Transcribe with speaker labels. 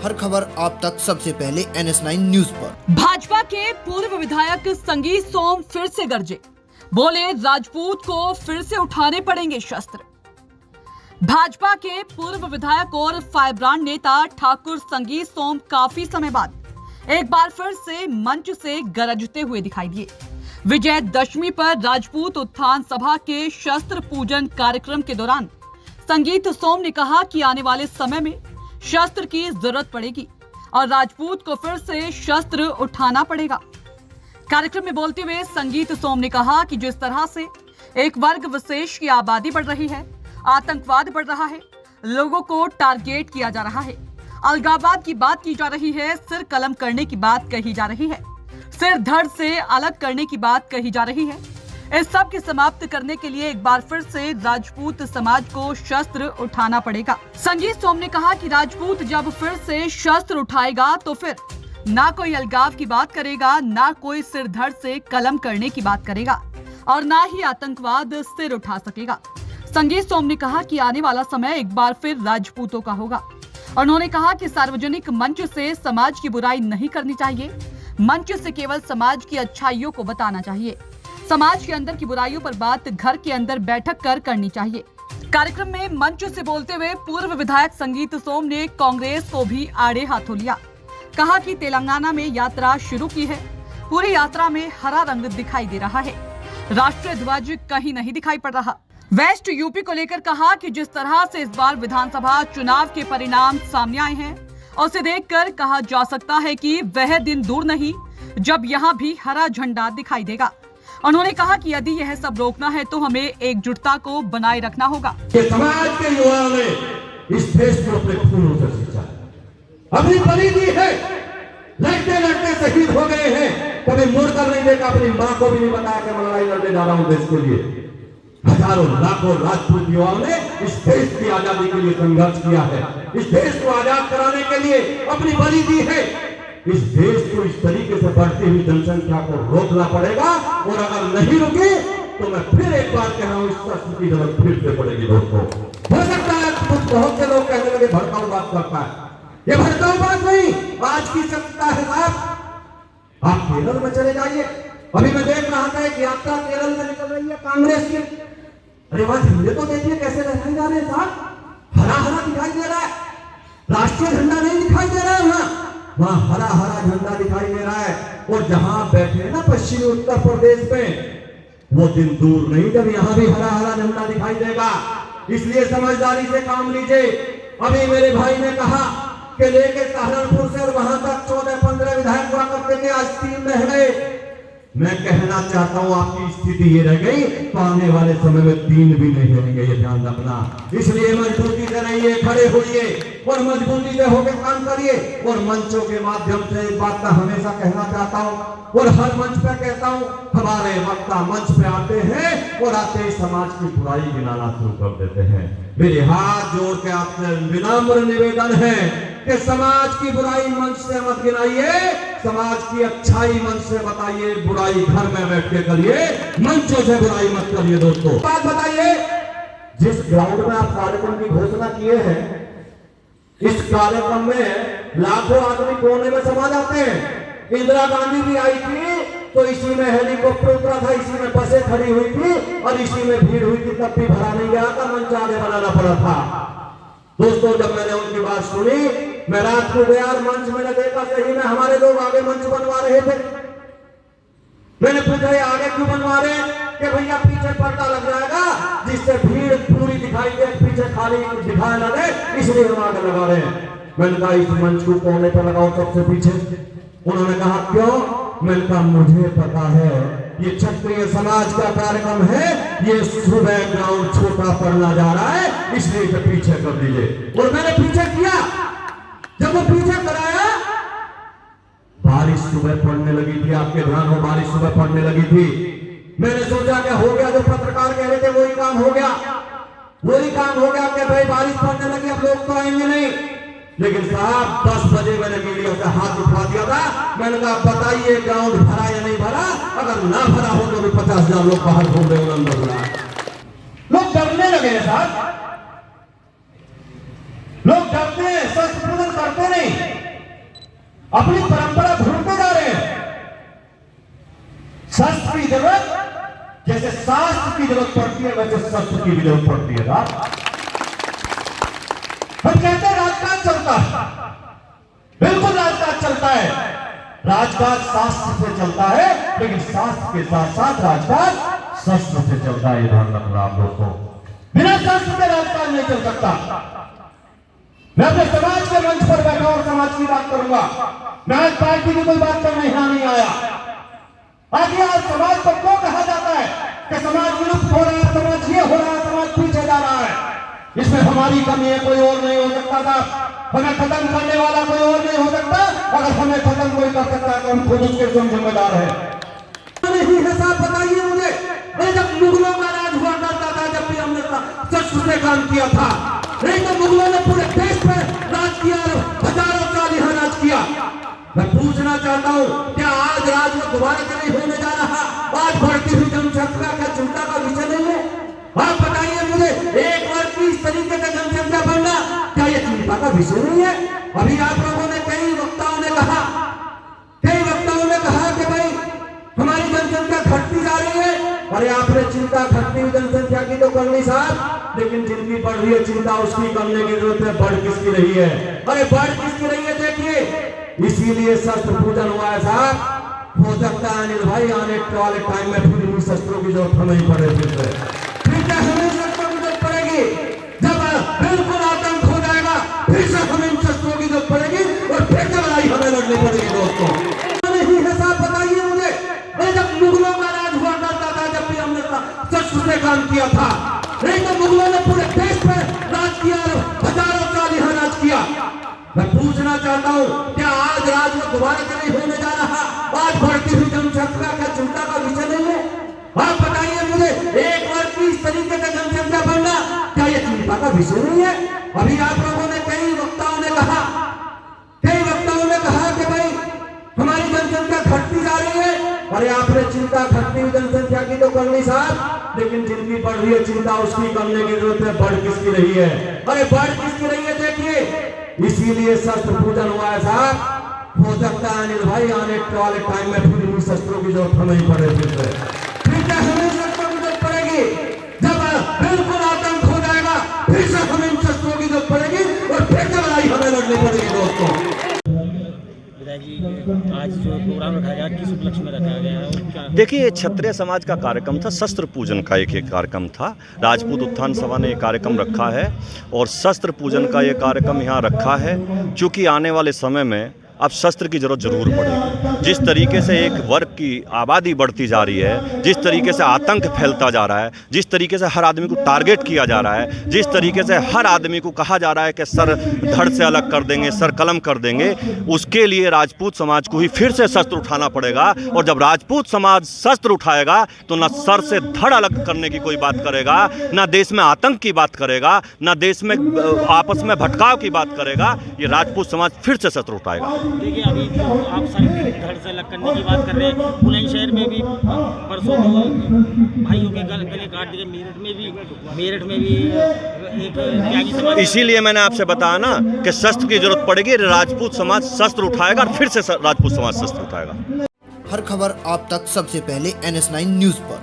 Speaker 1: हर खबर आप तक सबसे पहले NS9 न्यूज पर।
Speaker 2: भाजपा के पूर्व विधायक संगीत सोम फिर से गरजे, बोले राजपूत को फिर से उठाने पड़ेंगे शस्त्र। भाजपा के पूर्व विधायक और फायब्रांड नेता ठाकुर संगीत सोम काफी समय बाद एक बार फिर से मंच से गरजते हुए दिखाई दिए। विजयदशमी पर राजपूत उत्थान सभा के शस्त्र पूजन कार्यक्रम के दौरान संगीत सोम ने कहा कि आने वाले समय में शस्त्र की जरूरत पड़ेगी और राजपूत को फिर से शस्त्र उठाना पड़ेगा। कार्यक्रम में बोलते हुए संगीत सोम ने कहा कि जिस तरह से एक वर्ग विशेष की आबादी बढ़ रही है, आतंकवाद बढ़ रहा है, लोगों को टारगेट किया जा रहा है, अलगाववाद की बात की जा रही है, सिर कलम करने की बात कही जा रही है, सिर धड़ से अलग करने की बात कही जा रही है। इस सब के समाप्त करने के लिए एक बार फिर से राजपूत समाज को शस्त्र उठाना पड़ेगा। संगीत सोम ने कहा कि राजपूत जब फिर से शस्त्र उठाएगा तो फिर ना कोई अलगाव की बात करेगा, ना कोई सिर धड़ से कलम करने की बात करेगा और ना ही आतंकवाद सिर उठा सकेगा। संगीत सोम ने कहा कि आने वाला समय एक बार फिर राजपूतों का होगा। उन्होंने कहा कि सार्वजनिक मंच से समाज की बुराई नहीं करनी चाहिए, मंच से केवल समाज की अच्छाइयों को बताना चाहिए। समाज के अंदर की बुराइयों पर बात घर के अंदर बैठक कर करनी चाहिए। कार्यक्रम में मंच से बोलते हुए पूर्व विधायक संगीत सोम ने कांग्रेस को भी आड़े हाथों लिया। कहा कि तेलंगाना में यात्रा शुरू की है, पूरी यात्रा में हरा रंग दिखाई दे रहा है, राष्ट्रीय ध्वज कहीं नहीं दिखाई पड़ रहा। वेस्ट यूपी को लेकर कहा कि जिस तरह से इस बार विधानसभा चुनाव के परिणाम सामने आए हैं, उसे देखकर कहा जा सकता है कि वह दिन दूर नहीं जब यहाँ भी हरा झंडा दिखाई देगा। उन्होंने कहा कि यदि यह सब रोकना है तो हमें एकजुटता को बनाए रखना होगा।
Speaker 3: समाज के युवाओं ने इस देश को अपने खून से सींचा, अपनी बलि दी है, लड़ते लड़ते शहीद हो गए हैं, कभी मुड़कर नहीं देखा, अपनी मां को भी नहीं बताया कि मैं लड़ाई लड़ने जा रहा हूं देश के लिए। हजारों लाखों राजपूत युवाओं ने इस देश की आजादी के लिए संघर्ष किया है, इस देश को आजाद कराने के लिए अपनी बलि दी है। इस देश को इस तरीके से बढ़ती हुई जनसंख्या को रोकना पड़ेगा और अगर नहीं रुके तो मैं फिर एक बार कह रहा हूं, इस शस्त्र की जरूरत फिर से पड़ेगी दोस्तों। हो सकता है कुछ बहुत से लोग कहने लगे भड़काऊ बात करता है, ये भड़काऊ बात नहीं, आज की सत्ता है साहब। आप केरल में चले जाइए, अभी मैं देख रहा था एक यात्रा केरल में निकल रही है कांग्रेस की। अरे वहां झंडे तो देखिए कैसे लहराए जा रहे हैं साहब, हरा हरा दिखाई दे रहा है, राष्ट्रीय झंडा नहीं दिखाई दे रहा है, वहां हरा हरा झंडा दिखाई दे रहा है। और जहां बैठे ना पश्चिमी उत्तर प्रदेश में, वो दिन दूर नहीं जब यहां भी हरा हरा झंडा दिखाई देगा। इसलिए समझदारी से काम लीजिए। अभी मेरे भाई ने कहा कि लेके सहारनपुर से और वहां तक 14-15 विधायक हुआ करते थे, आज 3 रह गए। मैं कहना चाहता हूं आपकी स्थिति ये रह गई तो आने वाले समय में 3 भी नहीं रहेंगे, ये ध्यान रखना। इसलिए मजबूती से रहिए, खड़े होइए और मजबूती से होकर काम करिए। और मंचों के माध्यम से एक बात का हमेशा कहना चाहता हूं और हर मंच पे कहता हूं, हमारे वक्ता मंच पे आते हैं और आते ही समाज की बुराई गिनाना शुरू कर देते हैं। मेरे हाथ जोड़ के आपसे विनम्र निवेदन है कि समाज की बुराई मंच से मत गिनाइए, समाज की अच्छाई मंच से बताइए, बुराई घर में बैठ के करिए, मंचों से बुराई मत करिए। दोस्तों बात बताइए, जिस ग्राउंड में आप कार्यक्रम की घोषणा किए हैं, इस कार्यक्रम में लाखों आदमी कोने में समा जाते हैं। इंदिरा गांधी भी आई थी तो इसी में हेलीकॉप्टर उतरा था, इसी में बसें खड़ी हुई थी और इसी में भीड़ हुई थी, तब भी भरा नहीं गया था, मंच आगे बनाना पड़ा था। दोस्तों जब मैंने उनकी बात सुनी, मैं रात को गया और मंच मैंने देखा सही में हमारे लोग आगे मंच बनवा रहे थे। मैंने पूछा ये आगे क्यों बनवा रहे हैं? कि भैया पीछे पर्दा लग जाएगा जिससे भीड़ पूरी दिखाई दे, पीछे खाली दिखाई ना दे, इसलिए हम आगे लगा रहे हैं। मैंने कहा इस मंच को कोने पर लगाओ सबसे पीछे। उन्होंने कहा क्यों? मैंने कहा मुझे पता है ये क्षत्रिय समाज का कार्यक्रम है, ये सुबह ग्राउंड छोटा पड़ना जा रहा है, इसलिए इसे पीछे कर दीजिए। और मैंने पीछे किया। जब वो पीछे कराया, बारिश सुबह पड़ने लगी थी, आपके ध्यान हो, बारिश सुबह पड़ने लगी थी। मैंने सोचा क्या हो गया, जो पत्रकार कह रहे थे वही काम हो गया, वही काम हो गया कि भाई बारिश पड़ने लगी, अब लोग तो आएंगे नहीं। लेकिन साहब 10 बजे मैंने मीडिया से हाथ उठा दिया था। मैंने कहा बताइए ग्राउंड भरा या नहीं भरा? अगर ना भरा हो तो भी 50,000 लोग बाहर घूम रहे हो, अंदर भरा। लोग डरने लगे हैं साहब, लोग डरते हैं, शस्त्र पूजन करते नहीं। अपनी परंपरा भूलते जा रहे हैं। शस्त्र की जरूरत जैसे शास्त्र की जरूरत पड़ती है, वैसे शस्त्र की भी जरूरत पड़ती है। हम कहते हैं राजकाज चलता है, बिल्कुल राजकाज चलता है। राजकाज शास्त्र से चलता है, लेकिन शास्त्र के साथ साथ राजकाज शस्त्र से चलता है। ये ध्यान रखना आप दोस्तों, बिना शस्त्र के राजकाज नहीं चल सकता। मैं अपने समाज के मंच पर बैठा और समाज की बात करूंगा। मैं आज पार्टी की कोई बात करने यहां नहीं आया। आगे आज समाज को क्यों कहा जाता है कि समाज विलुप्त हो रहा है, समाज ये हो रहा है, समाज पीछे जा रहा है? इसमें हमारी कमी है, कोई और नहीं हो सकता था। हमें खत्म करने वाला कोई और नहीं हो सकता। अगर हमें खत्म कोई कर सकता है तो हम खुद उसके जिम्मेदार हैं। नहीं है साहब, बताइए मुझे, जब मुगलों का राज हुआ करता था, जब भी हमने शस्त्र से काम किया था, नहीं तो मुगलों ने पूरे देश पर राज किया, हजारों साल यहाँ राज किया। मैं पूछना चाहता हूँ, क्या आज राज में दोबारा नहीं होने जा रहा? आज बढ़ती हुई जनसंख्या क्या चिंता का विषय नहीं है? आप बताइए मुझे, एक वर्ष की इस तरीके से जनसंख्या बढ़ना क्या ये चिंता का विषय नहीं है? अभी आप लोगों ने कई वक्ताओं ने कहा कि भाई हमारी जनसंख्या घटती जा रही है। अरे आपने चिंता घटती हुई जनसंख्या की तो करनी साहब, लेकिन जिनकी बढ़ रही है चिंता उसकी करने की जरूरत है। बढ़ किसकी रही है? अरे बढ़ किसकी रही है देखिए। इसीलिए शस्त्र पूजन हुआ है साहब। हो सकता है अनिल भाई आने वाले टाइम में फिर इन शस्त्रों की जरूरत हमें पड़े, फिर हमें शस्त्रों की जरूरत पड़ेगी। जब बिल्कुल आतंक हो जाएगा, फिर से हमें इन शस्त्रों की जरूरत पड़ेगी और फिर से लड़ाई हमें लड़नी पड़ेगी दोस्तों। नहीं है साहब, बताइए मुझे, जब मुगलों का राज हुआ करता था, जब भी हमने शस्त्र से काम किया था, नहीं तो मुगलों ने पूरे देश पर राज किया, हजारों साल यहाँ राज किया। मैं पूछना चाहता हूँ, क्या आज राज में दोबारा नहीं होने जा रहा? आज बढ़ती हुई जनसंख्या क्या चिंता का विषय नहीं है? आप बताइए मुझे, एक वर्ष की इस तरीके से जनसंख्या बढ़ना क्या ये चिंता का विषय नहीं है? अभी आप लोगों ने कई वक्ताओं ने कहा कि भाई हमारी जनसंख्या घटती जा रही है। अरे आपने चिंता घटती हुई जनसंख्या की तो करनी साहब, लेकिन जिनकी बढ़ रही है चिंता उसकी करने की जरूरत है। बढ़ किसकी रही है? अरे बढ़ किसकी रही है देखिए। इसीलिए शस्त्र पूजन हुआ है साहब। हो सकता है अनिल भाई आने वाले टाइम में फिर इन शस्त्रों की जरूरत हमें पड़े, फिर हमें शस्त्रों की जरूरत पड़ेगी। जब बिल्कुल आतंक हो जाएगा, फिर से हमें इन शस्त्रों की जरूरत पड़ेगी और फिर से लड़ाई हमें लड़नी पड़ेगी दोस्तों।
Speaker 4: आज जो प्रोग्राम रखा गया, किस उपलक्ष्य में रखा गया है?
Speaker 5: देखिए, क्षत्रिय समाज का कार्यक्रम था, शस्त्र पूजन का एक कार्यक्रम था। राजपूत उत्थान सभा ने एक कार्यक्रम रखा है और शस्त्र पूजन का ये कार्यक्रम यहाँ रखा है, क्योंकि आने वाले समय में अब शस्त्र की जरूरत जरूर पड़ेगी। जिस तरीके से एक वर्ग की आबादी बढ़ती जा रही है, जिस तरीके से आतंक फैलता जा रहा है, जिस तरीके से हर आदमी को टारगेट किया जा रहा है, जिस तरीके से हर आदमी को कहा जा रहा है कि सर धड़ से अलग कर देंगे, सर कलम कर देंगे, उसके लिए राजपूत समाज को ही फिर से शस्त्र उठाना पड़ेगा। और जब राजपूत समाज शस्त्र उठाएगा तो न सर से धड़ अलग करने की कोई बात करेगा, न देश में आतंक की बात करेगा, न देश में आपस में भटकाव की बात करेगा। ये राजपूत समाज फिर से शस्त्र उठाएगा।
Speaker 4: देखिए, अभी जो आप सर धड़ से अलग करने की बात कर रहे हैं, बुलंदशहर में भी परसों भाइयों के गले काट दिए, मेरठ में भी एक त्यागी समाज।
Speaker 5: इसीलिए मैंने आपसे बताया ना कि शस्त्र की जरूरत पड़ेगी। राजपूत समाज शस्त्र उठाएगा और फिर से राजपूत समाज शस्त्र उठाएगा।
Speaker 1: हर खबर आप तक सबसे पहले NS9 न्यूज पर।